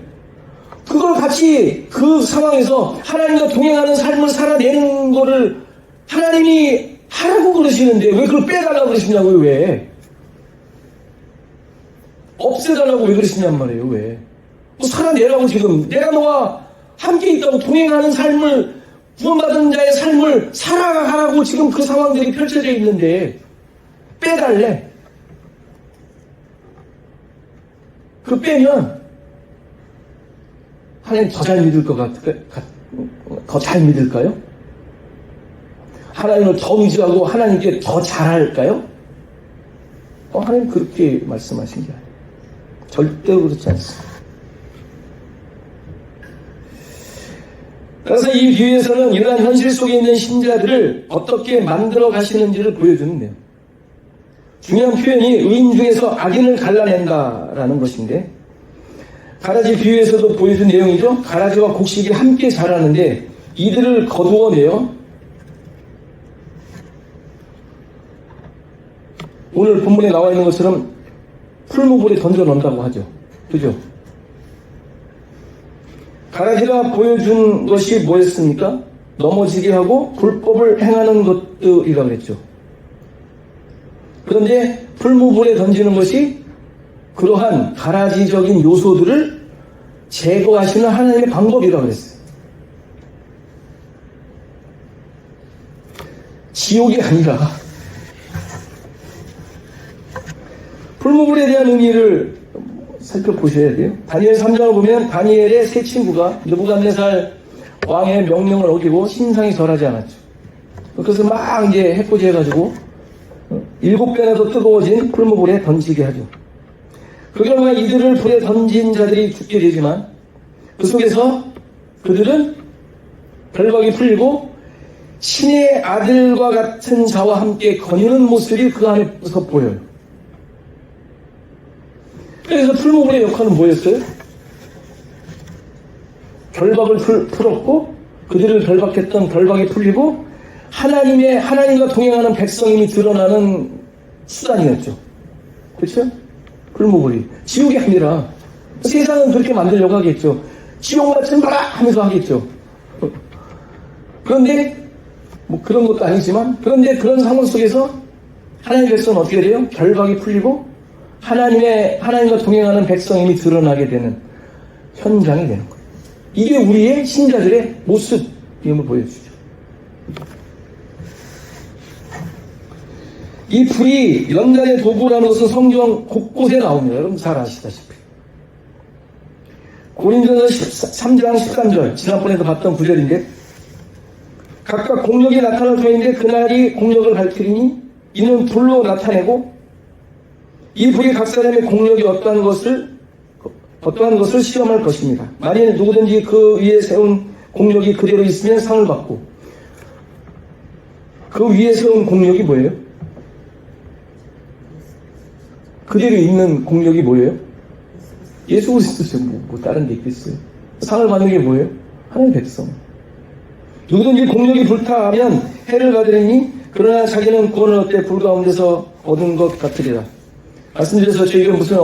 그걸 같이 그 상황에서 하나님과 동행하는 삶을 살아내는 거를 하나님이 하라고 그러시는데 왜 그걸 빼달라고 그러시냐고요. 왜? 없애달라고 왜 그러시냔 말이에요. 왜? 살아내라고 지금 내가 너와 함께 있다고 동행하는 삶을 구원받은 자의 삶을 살아가라고 지금 그 상황들이 펼쳐져 있는데 빼달래. 그 빼면 하나님 더 잘 믿을 것 더 잘 믿을까요? 하나님을 더 의지하고 하나님께 더 잘할까요? 하나님 그렇게 말씀하신 게 아니에요. 절대로 그렇지 않습니다. 그래서 이 비유에서는 이러한 현실 속에 있는 신자들을 어떻게 만들어 가시는지를 보여주는데요. 중요한 표현이 의인 중에서 악인을 갈라낸다라는 것인데, 가라지 비유에서도 보여준 내용이죠. 가라지와 곡식이 함께 자라는데 이들을 거두어내어 오늘 본문에 나와 있는 것처럼 풀무불에 던져 넣는다고 하죠. 그죠? 가라지가 보여준 것이 뭐였습니까? 넘어지게 하고 불법을 행하는 것들이라고 그랬죠. 그런데 풀무불에 던지는 것이 그러한 가라지적인 요소들을 제거하시는 하나님의 방법이라고 그랬어요. 지옥이 아니라 풀무불에 대한 의미를 살펴보셔야 돼요. 다니엘 3장을 보면 다니엘의 세 친구가 느부갓네살 왕의 명령을 어기고 신상에 절하지 않았죠. 그래서 막 이제 해코지해가지고 7배나 더 뜨거워진 풀무불에 던지게 하죠. 그 결과 이들을 불에 던진 자들이 죽게 되지만 그 속에서 그들은 결박이 풀리고 신의 아들과 같은 자와 함께 거니는 모습이 그 안에서 보여요. 그래서 풀무불의 역할은 뭐였어요? 결박을 풀었고 그들을 결박했던 결박이 풀리고 하나님과 동행하는 백성임이 드러나는 수단이었죠. 그렇죠? 풀무불이 지옥이 아니라 세상은 그렇게 만들려고 하겠죠. 지옥 같은 거라 하면서 하겠죠. 그런데 뭐 그런 것도 아니지만 그런데 그런 상황 속에서 하나님의 백성은 어떻게 돼요? 결박이 풀리고 하나님과 동행하는 백성임이 드러나게 되는 현장이 되는 거예요. 이게 우리의 신자들의 모습임을 보여주죠. 이 불이 연단의 도구라는 것은 성경 곳곳에 나옵니다. 여러분 잘 아시다시피. 고린도전서 3장 13절, 지난번에도 봤던 구절인데, 각각 공력이 나타날 터인데 그날이 공력을 밝히리니 이는 불로 나타내고 이 불이 각 사람의 공력이 어떠한 것을 시험할 것입니다. 만일 누구든지 그 위에 세운 공력이 그대로 있으면 상을 받고, 그 위에 세운 공력이 뭐예요? 그대로 있는 공력이 뭐예요? 예수 그리스도죠. 뭐 다른 게 있겠어요? 상을 받는 게 뭐예요? 하나님의 백성. 누구든지 공력이 불타하면 해를 받으리니 그러나 자기는 구원을 얻되 불 가운데서 얻은 것 같으리라. 말씀드려서 저희가 무슨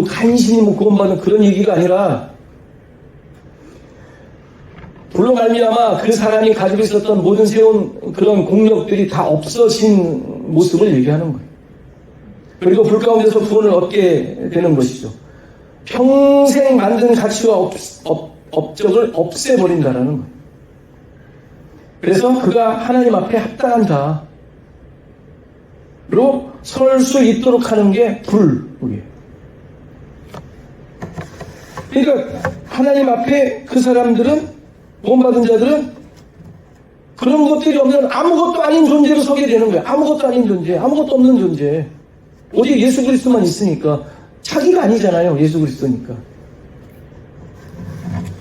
간신히 뭐 구원받는 그런 얘기가 아니라 불로 말미암아 그 사람이 가지고 있었던 모든 세운 그런 공력들이 다 없어진 모습을 얘기하는 거예요. 그리고 불 가운데서 구원을 얻게 되는 것이죠. 평생 만든 가치와 업적을 없애버린다라는 거예요. 그래서 그가 하나님 앞에 합당한 자로 설 수 있도록 하는 게 불이에요. 그러니까 하나님 앞에 그 사람들은, 구원받은 자들은 그런 것들이 없는 아무것도 아닌 존재로 서게 되는 거예요. 아무것도 아닌 존재, 아무것도 없는 존재. 오직 예수 그리스도만 있으니까. 자기가 아니잖아요. 예수 그리스도니까.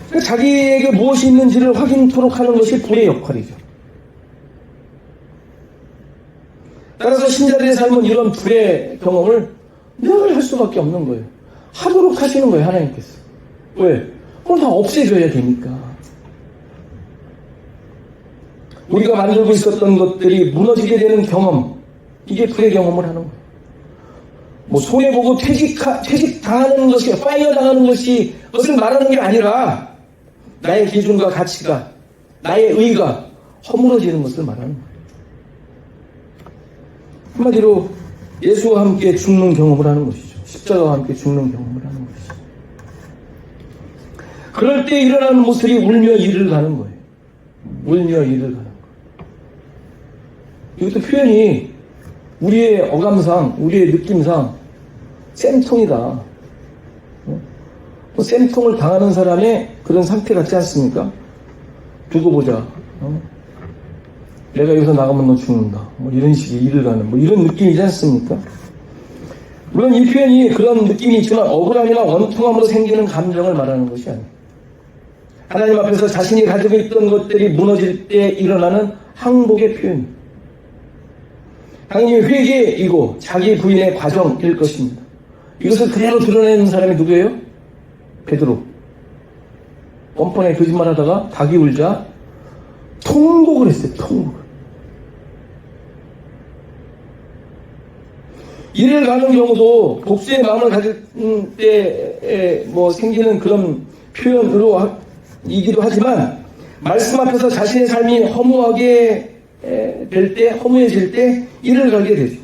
그러니까 자기에게 무엇이 있는지를 확인토록 하는 것이 불의 역할이죠. 따라서 신자들의 삶은 이런 불의 경험을 늘 할 수밖에 없는 거예요. 하도록 하시는 거예요. 하나님께서. 왜? 다 없애줘야 되니까. 우리가 만들고 있었던 것들이 무너지게 되는 경험, 이게 불의 경험을 하는 거예요. 뭐 손해보고 퇴직당하는 것이, 파이어 당하는 것이 그것을 말하는 게 아니라 나의 기준과 가치가, 나의 의가 허물어지는 것을 말하는 거예요. 한마디로 예수와 함께 죽는 경험을 하는 것이죠. 십자가와 함께 죽는 경험을 하는 것이죠. 그럴 때 일어나는 모습이 울며 이를 가는 거예요. 울며 이를 가는 거예요. 이것도 표현이 우리의 어감상, 우리의 느낌상 쌤통이다. 쌤통을 당하는 사람의 그런 상태 같지 않습니까? 두고 보자. 내가 여기서 나가면 너 죽는다. 뭐 이런 식의 일을 가는 뭐 이런 느낌이지 않습니까? 물론 이 표현이 그런 느낌이 있지만 억울함이나 원통함으로 생기는 감정을 말하는 것이 아니에요. 하나님 앞에서 자신이 가지고 있던 것들이 무너질 때 일어나는 항복의 표현. 당연히 회개이고 자기 부인의 과정일 것입니다. 이것을 그대로 드러내는 사람이 누구예요? 베드로. 뻔뻔하게 거짓말하다가 닭이 울자 통곡을 했어요. 통곡을. 이를 가는 경우도 복수의 마음을 가질 때에 생기는 그런 표현으로 이기도 하지만 말씀 앞에서 자신의 삶이 허무하게 될 때, 허무해질 때 이를 갈게 되죠.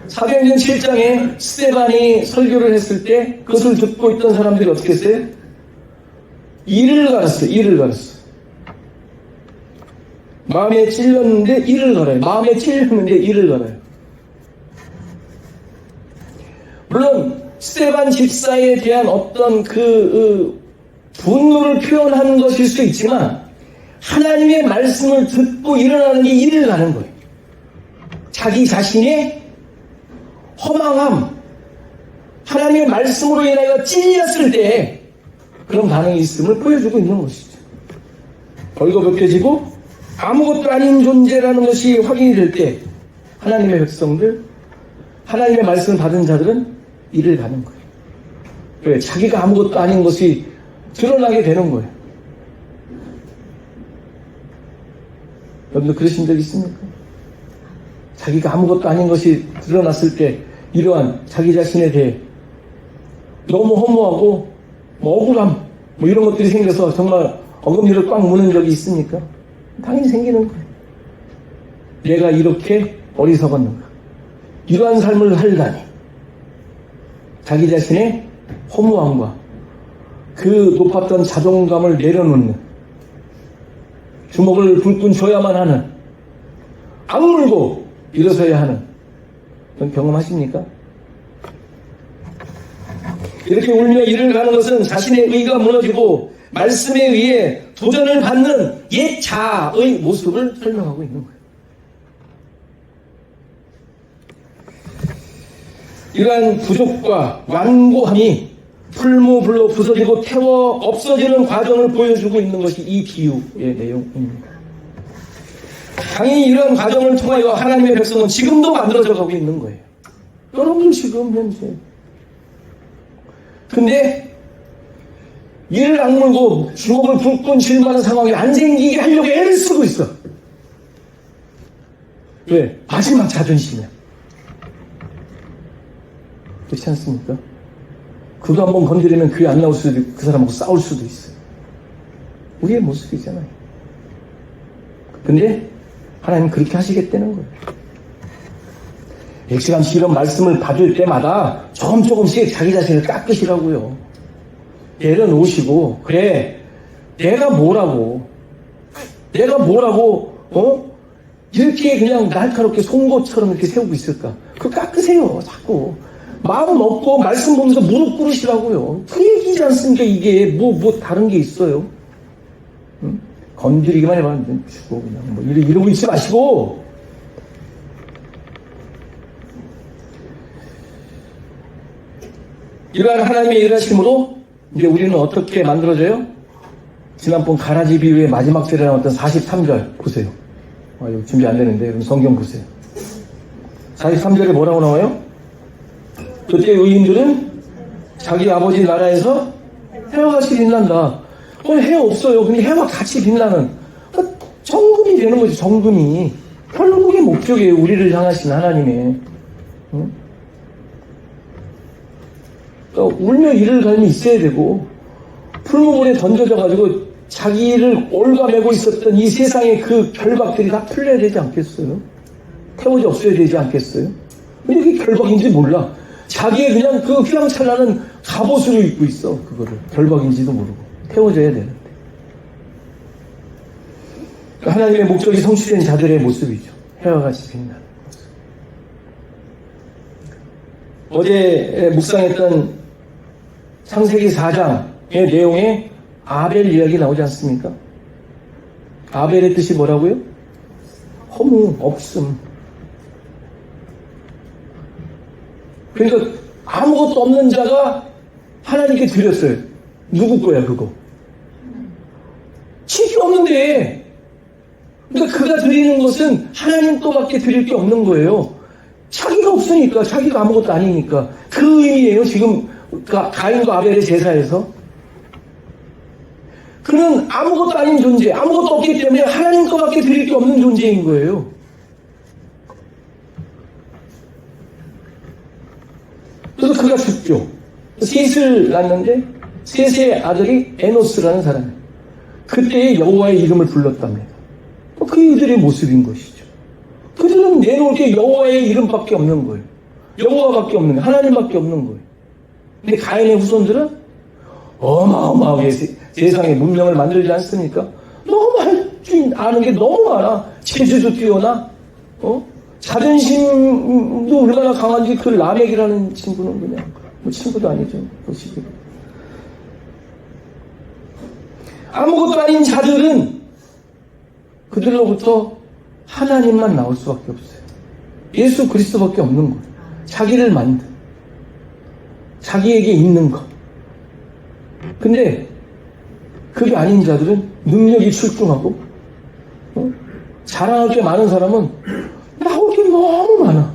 사도행전 7장에 스데반이 설교를 했을 때 그것을 듣고 있던 사람들이 어떻게 했어요? 이를 갈았어요. 이를 갈았어요. 마음에 찔렸는데 이를 갈아요. 마음에 찔렸는데 이를 갈아요. 물론 스데반 집사에 대한 어떤 분노를 표현한 것일 수 있지만 하나님의 말씀을 듣고 일어나는 게 이를 가는 거예요. 자기 자신의 허망함, 하나님의 말씀으로 인하여 찔렸을 때 그런 반응이 있음을 보여주고 있는 것이죠. 벌거벗겨지고 아무것도 아닌 존재라는 것이 확인이 될 때 하나님의 백성들, 하나님의 말씀을 받은 자들은 이를 가는 거예요. 왜? 자기가 아무것도 아닌 것이 드러나게 되는 거예요. 여러분도 그러신 적 있습니까? 자기가 아무것도 아닌 것이 드러났을 때 이러한 자기 자신에 대해 너무 허무하고 억울함 이런 것들이 생겨서 정말 어금니를 꽉 무는 적이 있습니까? 당연히 생기는 거예요. 내가 이렇게 어리석었는가? 이러한 삶을 살다니. 자기 자신의 허무함과 그 높았던 자존감을 내려놓는, 주먹을 불끈 쥐어야만 하는, 악물고 일어서야 하는 그런 경험하십니까? 이렇게 울며 이를 가는 것은 자신의 의가 무너지고 말씀에 의해 도전을 받는 옛 자아의 모습을 설명하고 있는 거예요. 이러한 부족과 완고함이 풀무불로 부서지고 태워 없어지는 과정을 보여주고 있는 것이 이 비유의 내용입니다. 당연히 이러한 과정을 통하여 하나님의 백성은 지금도 만들어져 가고 있는 거예요. 여러분들 지금 현재. 근데 이를 악물고 주먹을 불끈 쥘만한 상황이 안 생기게 하려고 애를 쓰고 있어. 왜? 마지막 자존심이야. 그렇지 않습니까? 그거 한번 건드리면 귀에 안 나올 수도 있고 그 사람하고 싸울 수도 있어요. 우리의 모습이잖아요. 근데 하나님 그렇게 하시겠다는 거예요. 엑시감씨 이런 말씀을 받을 때마다 조금씩 자기 자신을 깎으시라고요. 내려놓으시고, 그래, 내가 뭐라고 이렇게 그냥 날카롭게 송곳처럼 이렇게 세우고 있을까? 그거 깎으세요, 자꾸. 마음 없고 말씀 보면서 무릎 꿇으시라고요. 그 얘기지 않습니까? 이게 뭐 다른 게 있어요. 응? 건드리기만 해봐. 죽어 그냥 이러고 있지 마시고. 이러한 하나님의 일하심으로 이제 우리는 어떻게 만들어져요? 지난번 가라지 비유의 마지막 절에 나왔던 43절 보세요. 이거 준비 안 되는데 여러분 성경 보세요. 43절에 뭐라고 나와요? 그때 의인들은 자기 아버지 나라에서 해와 같이 빛난다. 해 없어요. 근데 해와 같이 빛나는 정금이 되는 거지. 정금이 결국의 목적이에요. 우리를 향하신 하나님의. 응? 그러니까 울며 이를 갈미 있어야 되고 풀무불에 던져져 가지고 자기를 올가매고 있었던 이 세상의 그 결박들이 다 풀려야 되지 않겠어요? 태워져 없어야 되지 않겠어요? 왜 이렇게 결박인지 몰라. 자기의 그냥 그 휘황찬란한 갑옷으로 입고 있어. 그거를 결박인지도 모르고 태워져야 되는데. 그러니까 하나님의 목적이 성취된 자들의 모습이죠. 해와 같이 빛나는 모습. 어제 묵상했던 창세기 4장의 내용에 아벨 이야기 나오지 않습니까? 아벨의 뜻이 뭐라고요? 허무, 없음. 그러니까 아무것도 없는 자가 하나님께 드렸어요. 누구 거야 그거? 필요 없는데. 그러니까 그가 드리는 것은 하나님 또밖에 드릴 게 없는 거예요. 자기가 없으니까, 자기가 아무것도 아니니까. 그 의미예요. 지금 가인과 아벨의 제사에서. 그는 아무것도 아닌 존재, 아무것도 없기 때문에 하나님 또밖에 드릴 게 없는 존재인 거예요. 그래서 그가 죽죠. 셋을 낳는데 셋의 아들이 에노스라는 사람이에요. 그때 여호와의 이름을 불렀답니다. 그들의 모습인 것이죠. 그들은 내놓을 게 여호와의 이름밖에 없는 거예요. 여호와밖에 없는 거예요. 하나님밖에 없는 거예요. 근데 가인의 후손들은 어마어마하게 세상에 문명을 만들지 않습니까? 너무 할 줄 아는 게 너무 많아. 재주도 뛰어나. 자존심도 얼마나 강한지 그 라멕이라는 친구는 그냥 친구도 아니죠. 보시기. 아무것도 아닌 자들은 그들로부터 하나님만 나올 수밖에 없어요. 예수 그리스도밖에 없는 거예요. 자기를 만든, 자기에게 있는 것. 근데 그게 아닌 자들은 능력이 출중하고 자랑할 게 많은 사람은 나올 게 너무 많아.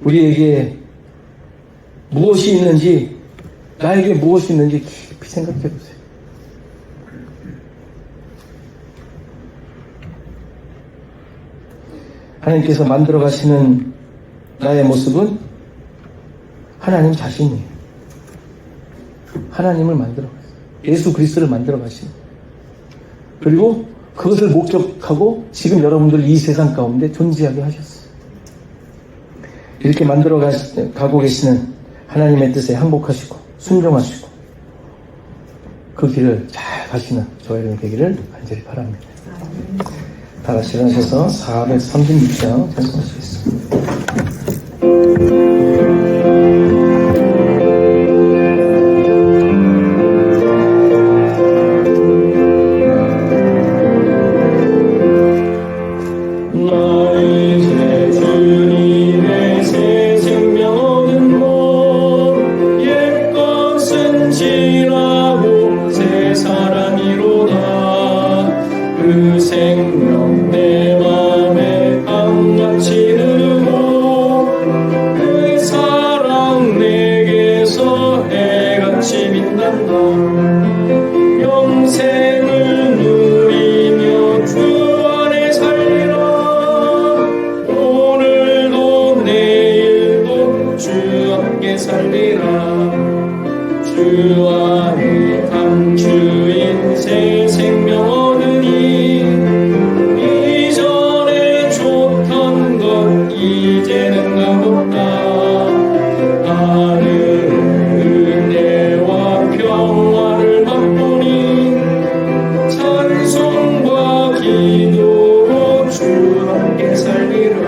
우리에게 무엇이 있는지, 나에게 무엇이 있는지 깊이 생각해 보세요. 하나님께서 만들어 가시는 나의 모습은 하나님 자신이에요. 하나님을 만들어 가세요. 예수 그리스도를 만들어 가시는. 그리고 그것을 목적하고 지금 여러분들 이 세상 가운데 존재하게 하셨어요. 이렇게 만들어 가고 계시는 하나님의 뜻에 항복하시고 순종하시고 그 길을 잘 가시는 저와 여러분 되기를 간절히 바랍니다. 다 같이 일어나셔서 436장 찬송하시겠습니다. 그 생명 내 맘에 강같이 흐르고 그 사랑 내게서 해같이 빛난다. 영생을 누리며 주 안에 살리라. 오늘도 내일도 주 함께 살리라. 주 안에 감추인 새 생명 얻으니 이전에 좋던 것 이제는 가볍다. 하늘은 은혜와 평화를 맛보니 찬송과 기도로 주 함께 살리라.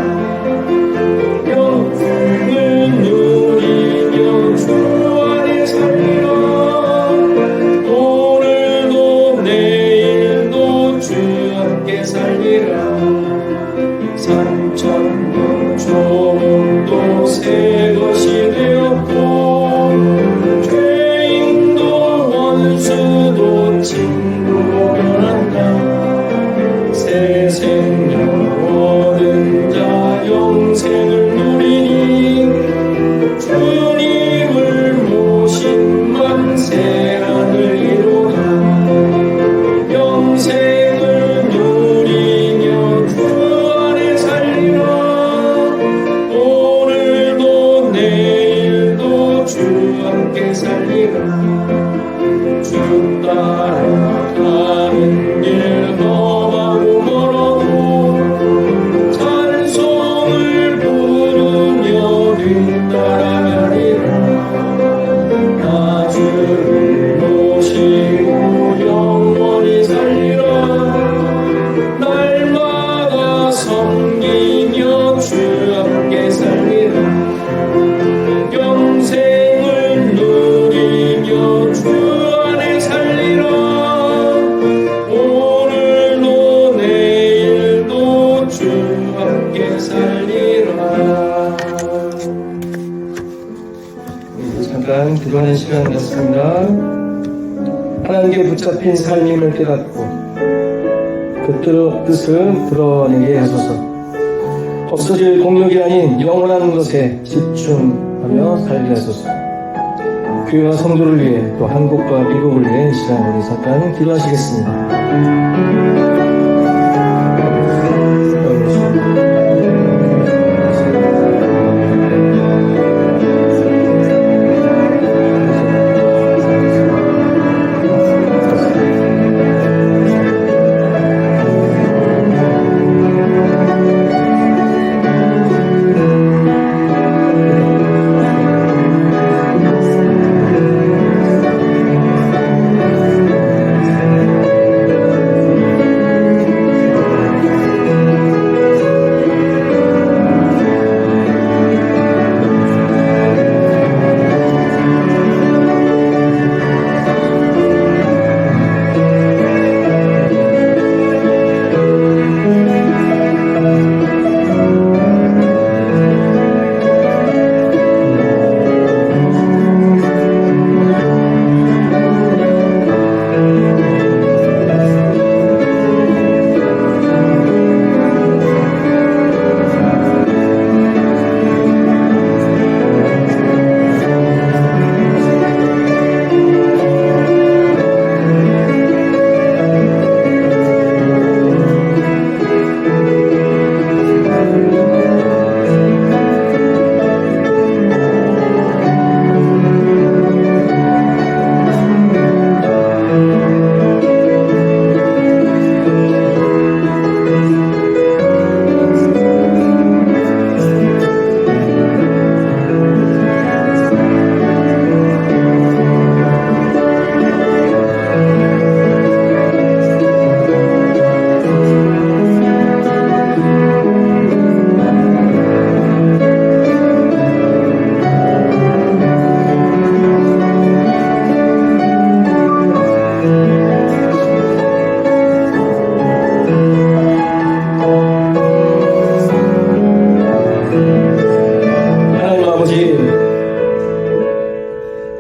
영생을 누리며 주 안에 살리라. 오늘도 내일도 주 함께 살리라. 산천도 조금도 새 것이 되었고 죄인도 원수도 친구로 변한다. 새 생명 얻은 자 영생을 누리니 주님을 모신 만세 하늘 이루다. 영생을 누리며 기도하는 시간 같습니다. 하나님께 붙잡힌 삶임을 깨닫고 그 뜻을 드러내게 하소서. 없어질 공력이 아닌 영원한 것에 집중하며 살게 하소서. 교회와 성도를 위해 또 한국과 미국을 위해 이 시간 우리 잠깐 기도하시겠습니다.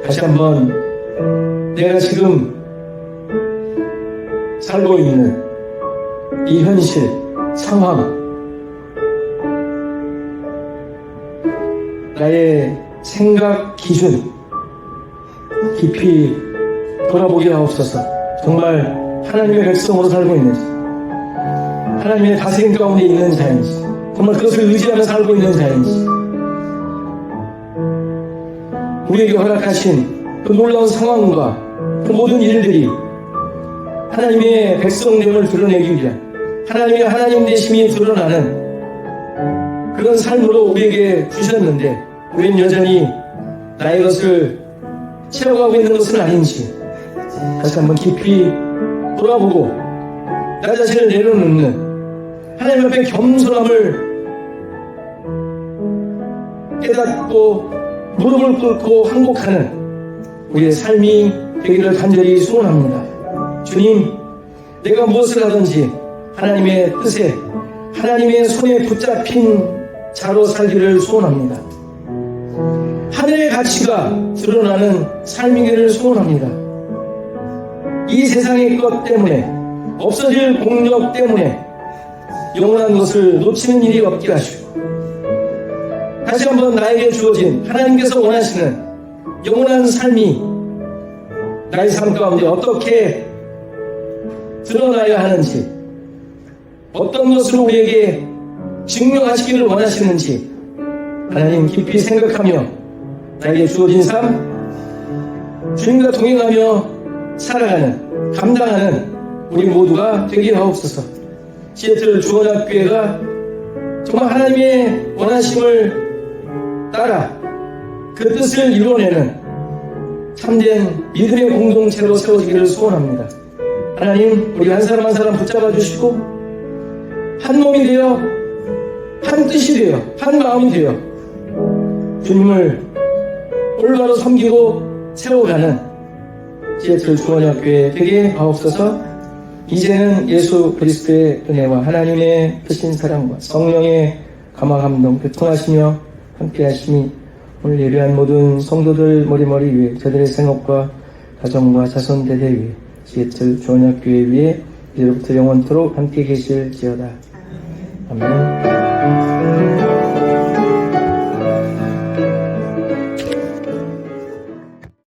다시 한번 내가 지금 살고 있는 이 현실, 상황, 나의 생각 기준 깊이 돌아보게 하옵소서. 정말 하나님의 백성으로 살고 있는지, 하나님의 다스림 가운데 있는 자인지, 정말 그것을 의지하며 살고 있는 자인지, 우리에게 허락하신 그 놀라운 상황과 그 모든 일들이 하나님의 백성됨을 드러내기 위한 하나님의 하나님 되심이 드러나는 그런 삶으로 우리에게 주셨는데, 우리는 여전히 나의 것을 채워가고 있는 것은 아닌지 다시 한번 깊이 돌아보고 나 자신을 내려놓는 하나님 앞에 겸손함을 깨닫고 무릎을 꿇고 항복하는 우리의 삶이 되기를 간절히 소원합니다. 주님, 내가 무엇을 하든지 하나님의 뜻에, 하나님의 손에 붙잡힌 자로 살기를 소원합니다. 하늘의 가치가 드러나는 삶이기를 소원합니다. 이 세상의 것 때문에, 없어질 공력 때문에 영원한 것을 놓치는 일이 없게 하시고, 다시 한번 나에게 주어진 하나님께서 원하시는 영원한 삶이 나의 삶 가운데 어떻게 드러나야 하는지, 어떤 것으로 우리에게 증명하시기를 원하시는지 하나님 깊이 생각하며 나에게 주어진 삶, 주님과 동행하며 살아가는, 감당하는 우리 모두가 되게 하옵소서. 시애틀 주원학교회가 정말 하나님의 원하심을 따라 그 뜻을 이뤄내는 참된 믿음의 공동체로 세워지기를 소원합니다. 하나님, 우리 한 사람 한 사람 붙잡아 주시고 한 몸이 되어, 한 뜻이 되어, 한 마음이 되어 주님을 올바로 섬기고 세워가는 시애틀 주원학교회 되게 하옵소서. 이제는 예수 그리스도의 은혜와 하나님의 크신 사랑과 성령의 감화 감동 교통하시며 함께 하심이 오늘 예배한 모든 성도들 머리머리 위에 저들의 생업과 가정과 자손 대대 위에 시애틀 주원학교회 위에 이제부터 영원토록 함께 계실지어다. 아멘.